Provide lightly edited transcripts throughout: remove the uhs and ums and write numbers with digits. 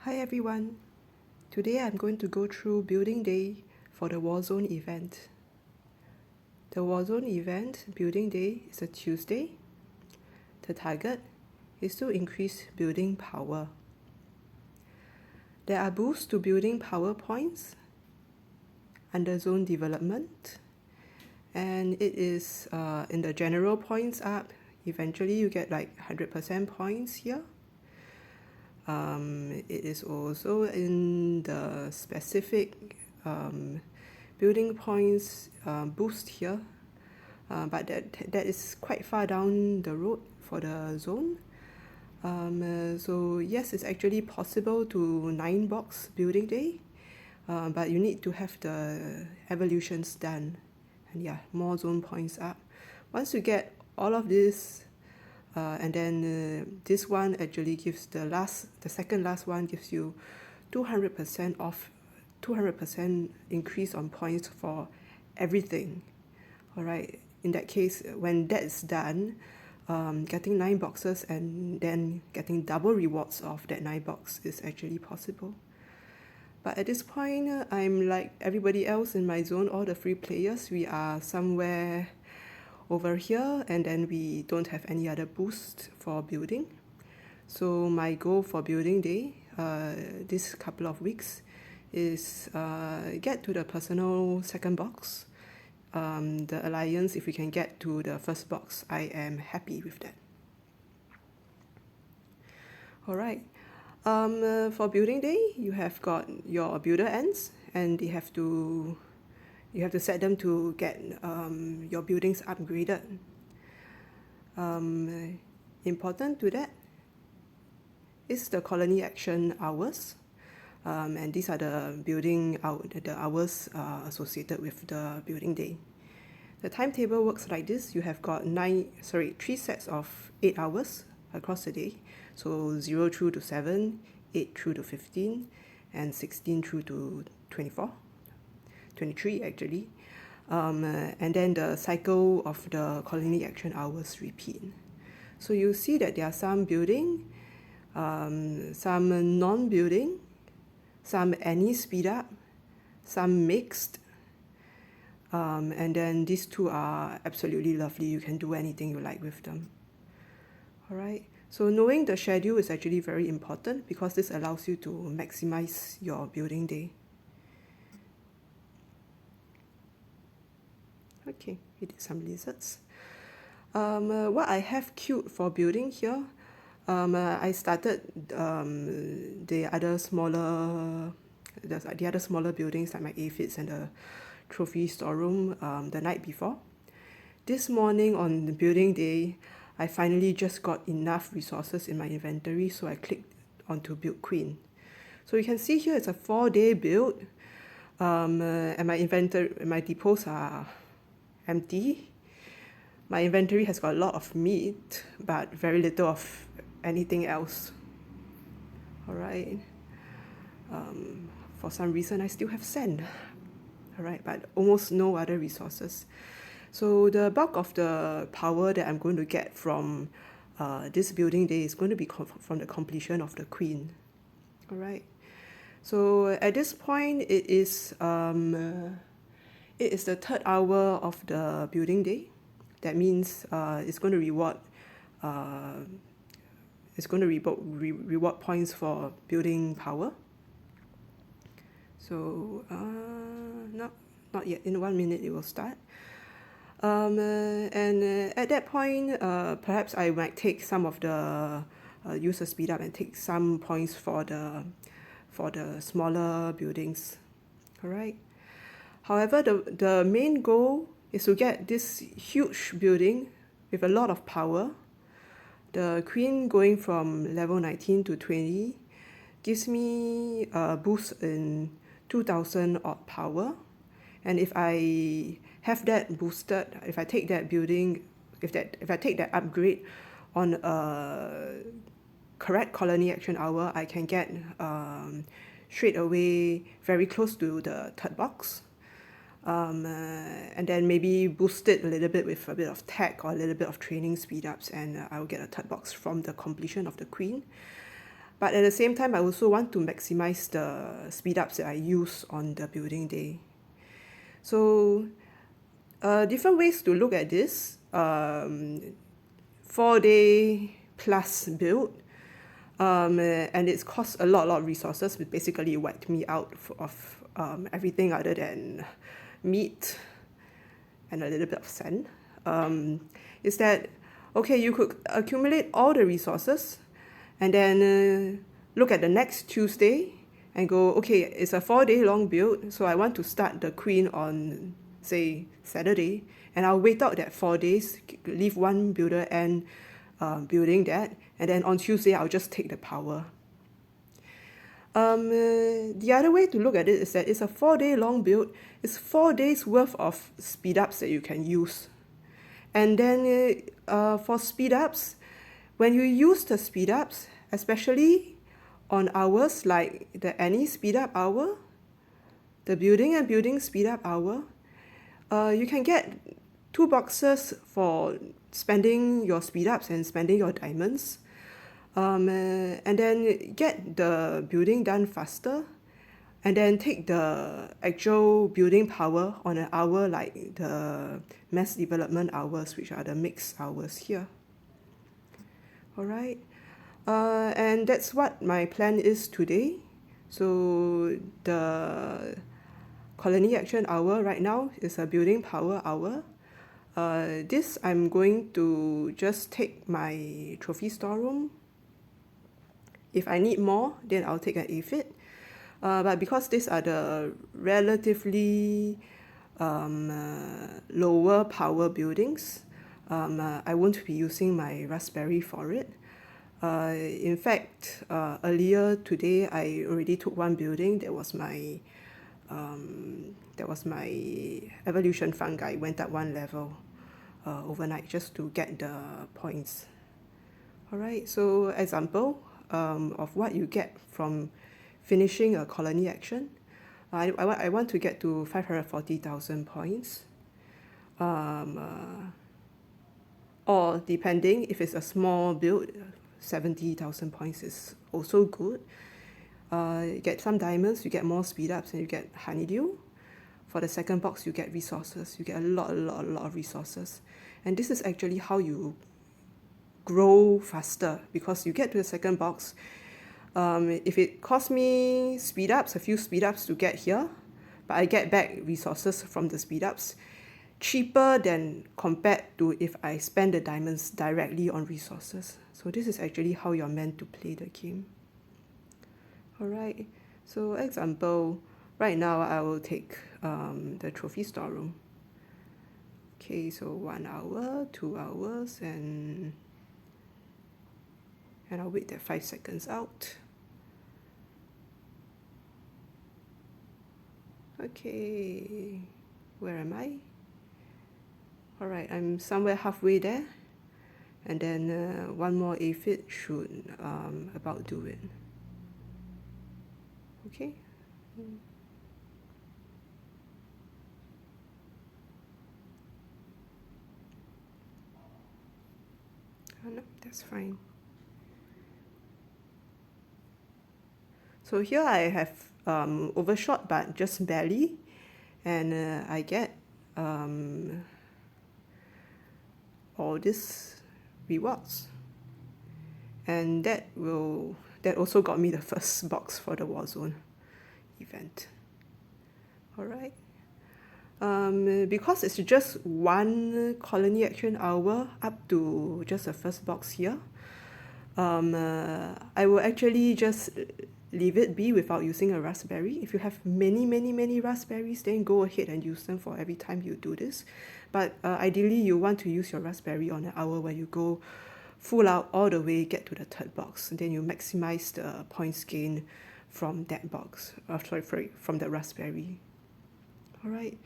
Hi everyone, today I'm going to go through building day for the Warzone event. The Warzone event building day is a Tuesday. The target is to increase building power. There are boosts to building power points under zone development, and it is in the general points up. Eventually you get like 100% points here. It is also in the specific building points boost here, but that is quite far down the road for the zone. So yes, it's actually possible to 9-box building day, but you need to have the evolutions done, and yeah, more zone points up. Once you get all of this, and then this one actually gives the second last one gives you 200% off, 200% increase on points for everything. All right, in that case, when that's done, getting 9 boxes and then getting double rewards of that 9 box is actually possible. But at this point, I'm like everybody else in my zone, all the free players, we are somewhere over here, and then we don't have any other boost for building. So my goal for building day this couple of weeks is get to the personal second box. The alliance, if we can get to the first box, I am happy with that. Alright, for building day, you have got your builder ends, and you have to set them to get your buildings upgraded. Important to that is the colony action hours, and these are the hours associated with the building day. The timetable works like this. You have got 3 sets of 8 hours across the day, so 0 through to 7, 8 through to 15, and 16 through to 24. 23 actually, and then the cycle of the colony action hours repeat. So you see that there are some building, some non-building, some any speed up, some mixed, and then these two are absolutely lovely. You can do anything you like with them. Alright, so knowing the schedule is actually very important because this allows you to maximize your building day. Okay, we did some lizards. What I have queued for building here, I started the other smaller buildings like my aphids and the trophy storeroom the night before. This morning on the building day, I finally just got enough resources in my inventory, so I clicked onto build queen. So you can see here it's a 4-day build, and my depots are empty. My inventory has got a lot of meat, but very little of anything else. Alright. For some reason, I still have sand. Alright, but almost no other resources. So the bulk of the power that I'm going to get from this building day is going to be from the completion of the queen. Alright. So at this point, it is the 3rd hour of the building day. That means it's going to reward reward points for building power. So not yet. In 1 minute it will start. And at that point, perhaps I might take some of the use a speed up and take some points for the smaller buildings. Alright. However, the main goal is to get this huge building with a lot of power. The queen going from level 19 to 20 gives me a boost in 2000 odd power. And if I have that boosted, if I take that building, if I take that upgrade on a correct colony action hour, I can get straight away very close to the 3rd box. And then maybe boost it a little bit with a bit of tech or a little bit of training speed ups, and I will get a 3rd box from the completion of the queen. But at the same time, I also want to maximize the speed ups that I use on the building day. So different ways to look at this. 4-day plus build. And it's cost a lot of resources. It basically wiped me out of everything other than meat and a little bit of sand. Is that, okay, you could accumulate all the resources and then look at the next Tuesday and go, okay, it's a 4-day long build, so I want to start the queen on, say, Saturday, and I'll wait out that 4 days, leave one builder and building that, and then on Tuesday, I'll just take the power. The other way to look at it is that it's a 4-day long build. It's 4 days worth of speed ups that you can use. And then for speed ups, when you use the speed ups, especially on hours like the any speed up hour, the building and building speed up hour, you can get 2 boxes for spending your speed ups and spending your diamonds. And then get the building done faster, and then take the actual building power on an hour like the mass development hours, which are the mixed hours here. Alright, and that's what my plan is today. So the colony action hour right now is a building power hour. This I'm going to just take my trophy storeroom. If I need more, then I'll take an aphid. But because these are the relatively lower power buildings, I won't be using my Raspberry for it. In fact, earlier today, I already took one building. That was my evolution fungi. Went up 1 level overnight just to get the points. Alright, so example of what you get from finishing a colony action. I want to get to 540,000 points. Or depending, if it's a small build, 70,000 points is also good. You get some diamonds, you get more speed ups, and you get honeydew. For the second box, you get resources. You get a lot of resources. And this is actually how you grow faster, because you get to the second box. If it costs me speed ups, a few speed ups to get here, but I get back resources from the speed ups, cheaper than compared to if I spend the diamonds directly on resources. So this is actually how you're meant to play the game. Alright, so example, right now I will take the trophy storeroom. Okay, so 1 hour, 2 hours, and I'll wait that 5 seconds out. Okay, where am I? Alright, I'm somewhere halfway there. And then one more aphid should about do it. Okay. Oh, no, that's fine. So here I have overshot, but just barely, and I get all these rewards, and that also got me the first box for the Warzone event. Alright. Because it's just 1 colony action hour up to just the first box here, I will actually just leave it be without using a raspberry. If you have many raspberries, then go ahead and use them for every time you do this. But ideally, you want to use your raspberry on an hour where you go full out all the way, get to the 3rd box, and then you maximize the points gain from that box. From the raspberry. Alright.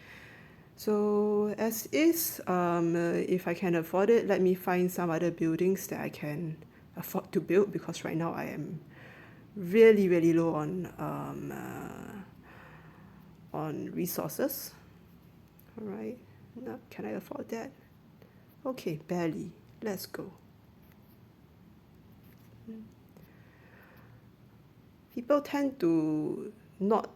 So as is, if I can afford it, let me find some other buildings that I can afford to build, because right now I am really low on resources. Alright, now can I afford that? Okay, barely. Let's go. people tend to not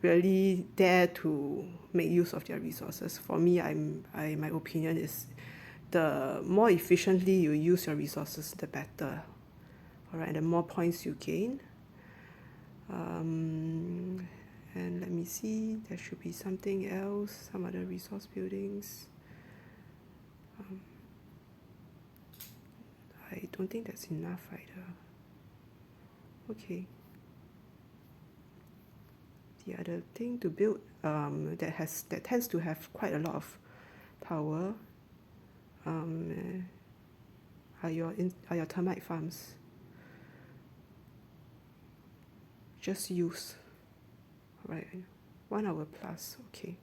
really dare to make use of their resources. For me, my opinion is the more efficiently you use your resources, the better. All right, the more points you gain. And let me see, there should be something else, some other resource buildings. I don't think that's enough either. Okay. The other thing to build that tends to have quite a lot of power are your termite farms. Just use. Right, 1 hour plus, okay.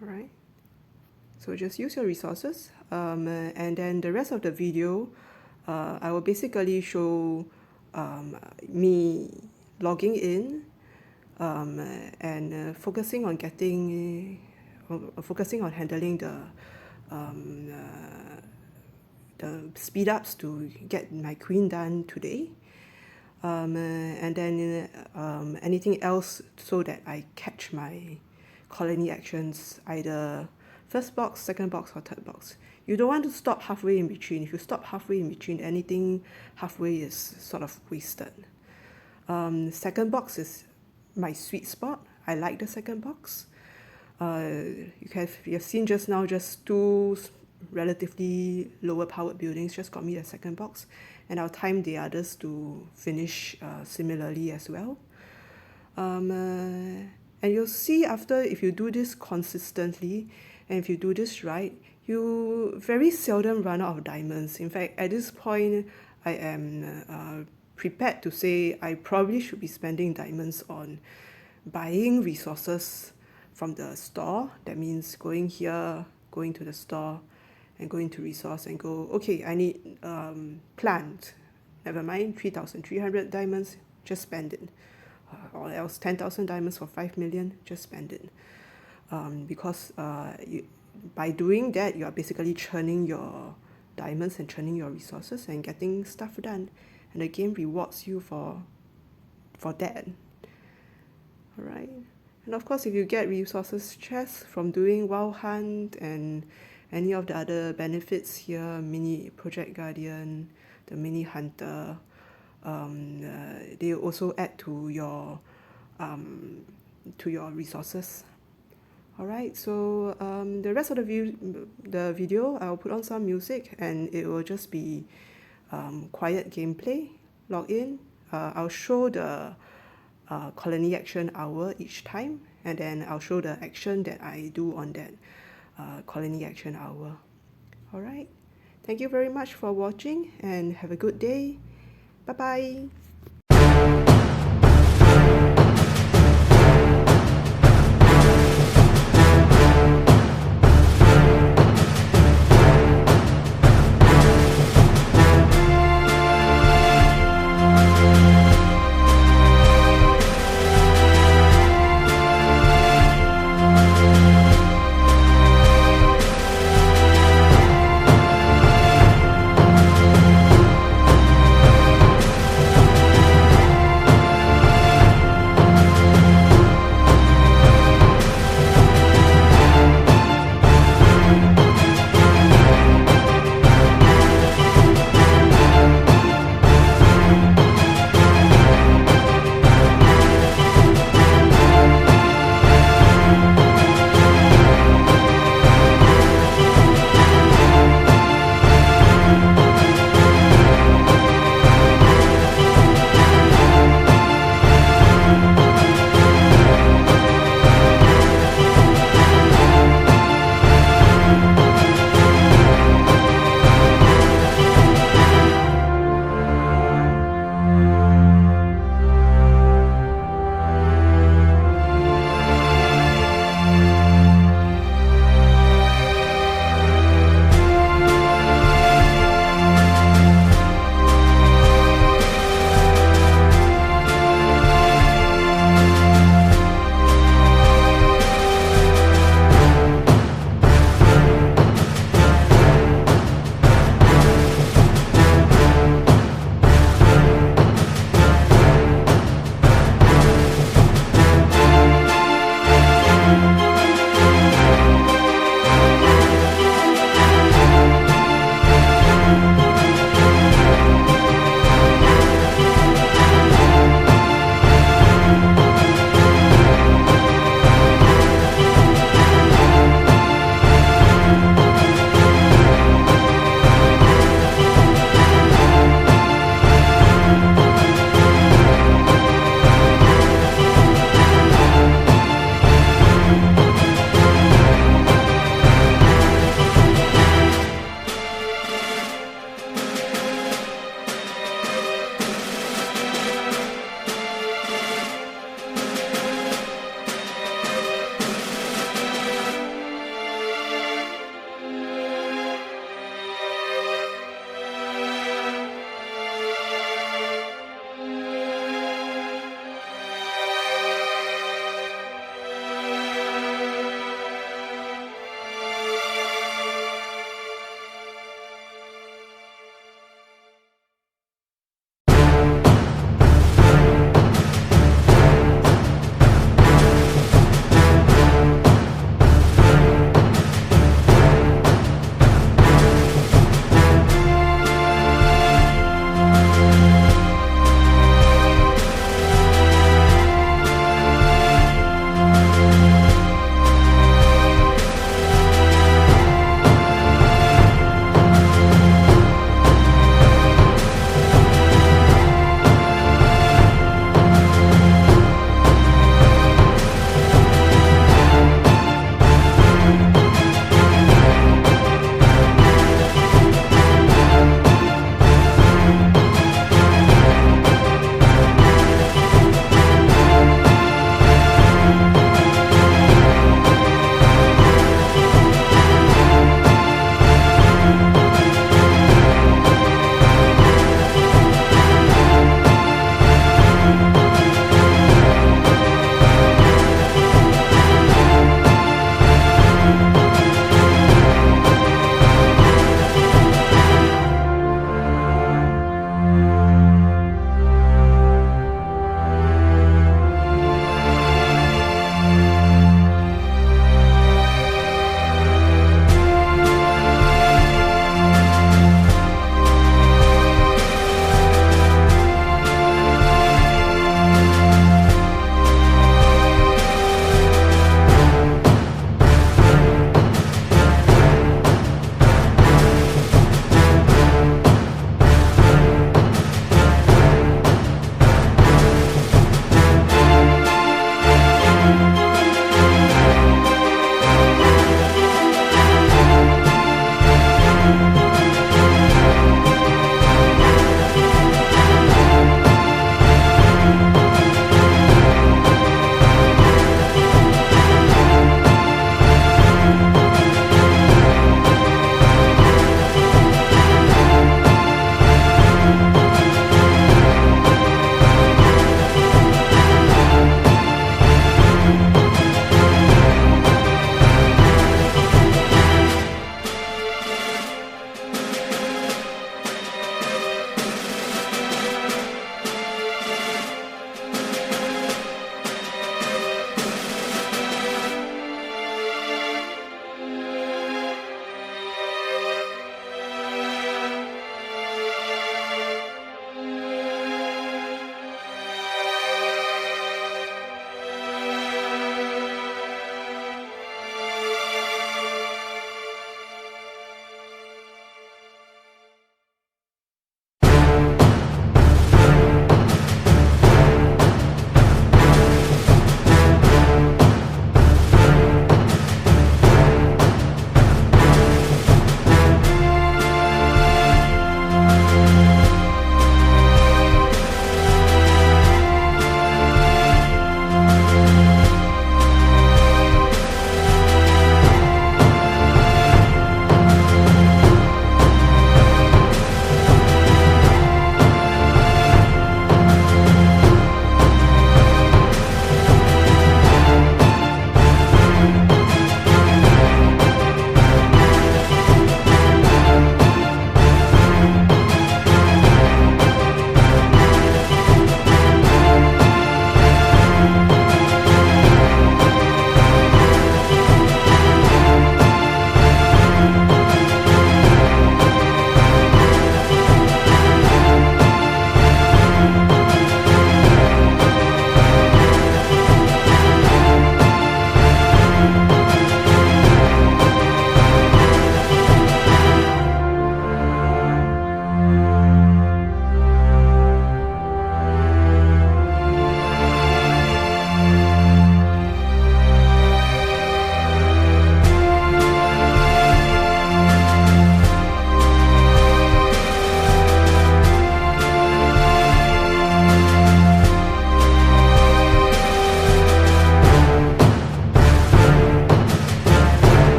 All right. So just use your resources, and then the rest of the video, I will basically show me logging in and focusing on handling the speed ups to get my queen done today. And then anything else so that I catch my colony actions, either first box, second box, or third box. You don't want to stop halfway in between. If you stop halfway in between, anything halfway is sort of wasted. Second box is my sweet spot. I like the second box. You've seen just now just 2 relatively lower powered buildings just got me the second box, and I'll time the others to finish similarly as well. And you'll see after, if you do this consistently and if you do this right, you very seldom run out of diamonds. In fact, at this point, I am prepared to say I probably should be spending diamonds on buying resources from the store. That means going here, going to the store, and go into resource and go, okay, I need plant. Never mind, 3,300 diamonds, just spend it. Or else 10,000 diamonds for 5 million, just spend it. Because by doing that, you are basically churning your diamonds and churning your resources and getting stuff done. And the game rewards you for that. All right. And of course, if you get resources chests from doing Wild Hunt and any of the other benefits here, Mini Project Guardian, the Mini Hunter, they also add to your resources. All right, so the rest of the video, I'll put on some music and it will just be quiet gameplay. Log in. I'll show the colony action hour each time, and then I'll show the action that I do on that colony action hour. All right, thank you very much for watching and have a good day. Bye bye.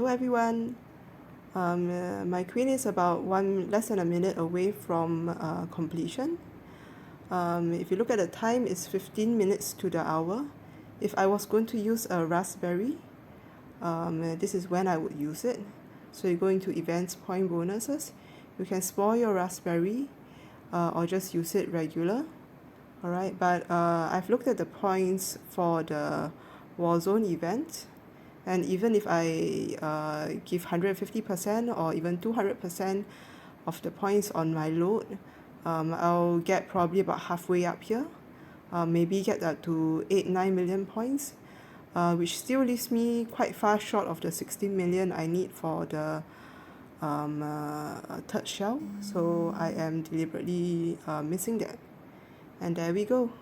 Hello everyone. My queen is about less than a minute away from completion. If you look at the time, it's 15 minutes to the hour. If I was going to use a Raspberry, this is when I would use it. So you go into events, point bonuses. You can spoil your Raspberry or just use it regular. Alright, but I've looked at the points for the Warzone event, and even if I give 150% or even 200% of the points on my load, I'll get probably about halfway up here, maybe get up to 8-9 million points, which still leaves me quite far short of the 16 million I need for the third shell. So I am deliberately missing that. And there we go.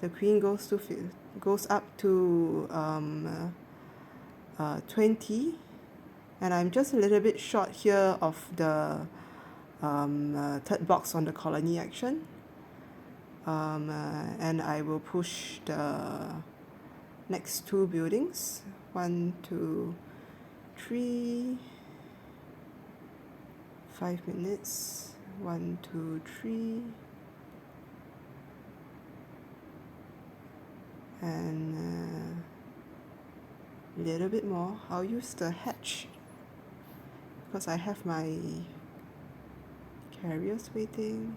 The queen goes up to 20, and I'm just a little bit short here of the third box on the colony action. And I will push the next two buildings. 1, 2, 3. 5 minutes. 1, 2, 3. And a little bit more. I'll use the hatch because I have my carriers waiting.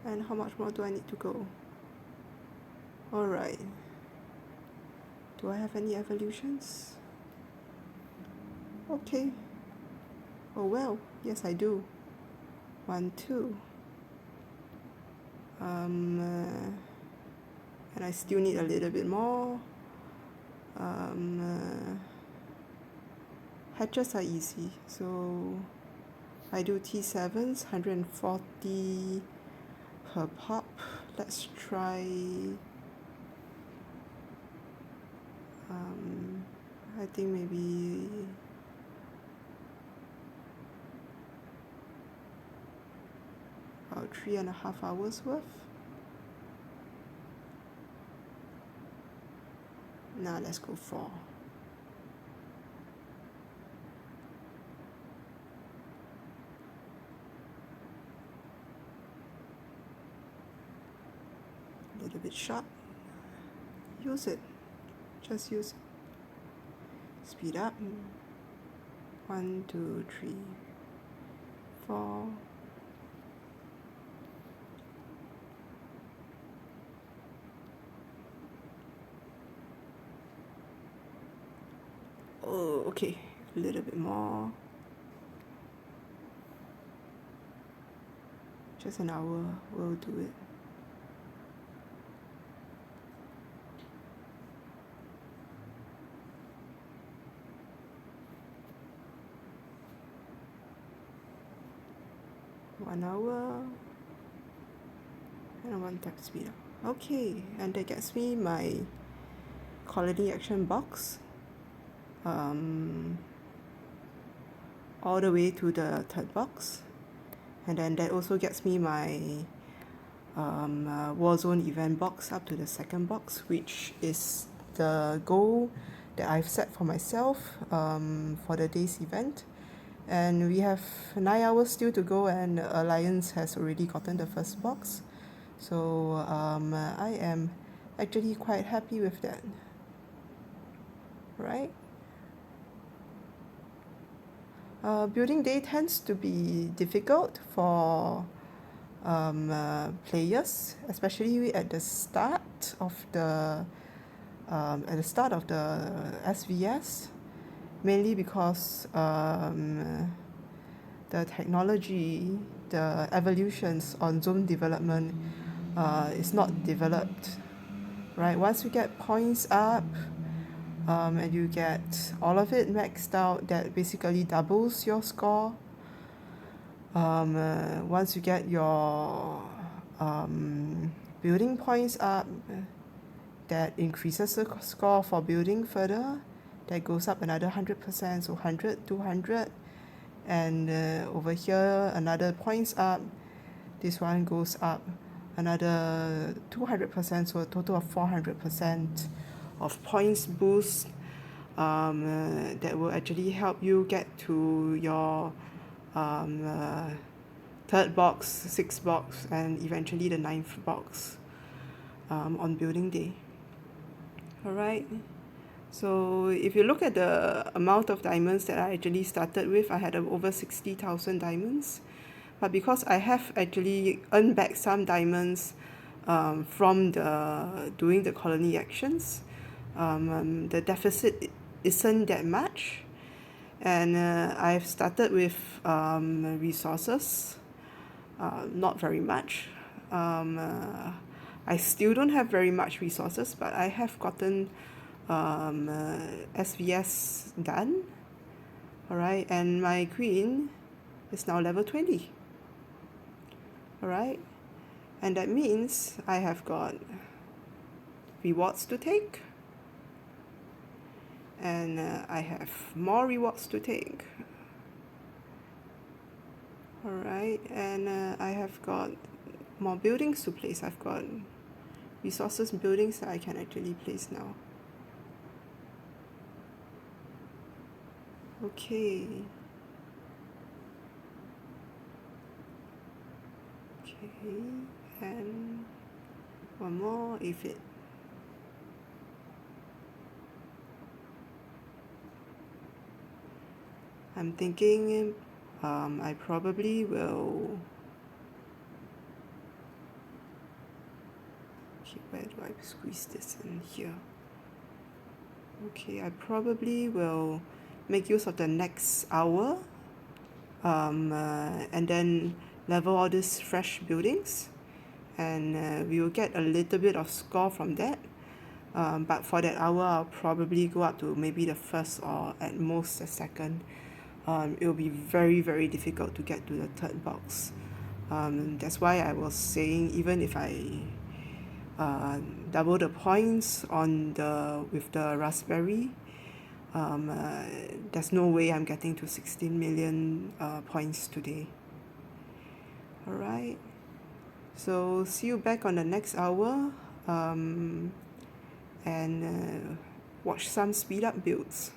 And how much more do I need to go? Alright. Do I have any evolutions? Okay. Oh well, yes I do. 1, 2. And I still need a little bit more. Hatches are easy, so I do T7s, 140 per pop. Let's try. I think maybe about 3.5 hours worth. Now let's go 4. A little bit sharp. Use it. Just use it. Speed up. 1, 2, 3, 4. Oh, okay, a little bit more. Just an hour will do it. One hour and 1 tap speed up. Okay, and that gets me my colony action box. All the way to the third box, and then that also gets me my Warzone event box up to the second box, which is the goal that I've set for myself for the day's event. And we have 9 hours still to go, and Alliance has already gotten the first box, so I am actually quite happy with that, right? Building day tends to be difficult for players, especially at the start of the SVS, mainly because the technology, the evolutions on zone development is not developed, right? Once you get points up, and you get all of it maxed out, that basically doubles your score. Once you get your building points up, that increases the score for building further. That goes up another 100%, so 100, 200. And over here, another points up. This one goes up another 200%, so a total of 400% of points boost that will actually help you get to your third box, sixth box, and eventually the ninth box on building day. Alright, so if you look at the amount of diamonds that I actually started with, I had over 60,000 diamonds. But because I have actually earned back some diamonds from doing the colony actions, the deficit isn't that much. And I've started with resources, not very much. I still don't have very much resources, but I have gotten SVS done. Alright, and my queen is now level 20. Alright, and that means I have got rewards to take, and I have more rewards to take. Alright, and I have got more buildings to place. I've got resources buildings that I can actually place now. Okay. Okay, and one more aphid. I'm thinking I probably will. Okay, where do I squeeze this in here? Okay, I probably will make use of the next hour and then level all these fresh buildings, and we will get a little bit of score from that. But for that hour, I'll probably go up to maybe the first or at most the second. It will be very, very difficult to get to the third box. That's why I was saying even if I double the points on with the Raspberry, there's no way I'm getting to 16 million points today. Alright, so see you back on the next hour, and watch some speed up builds.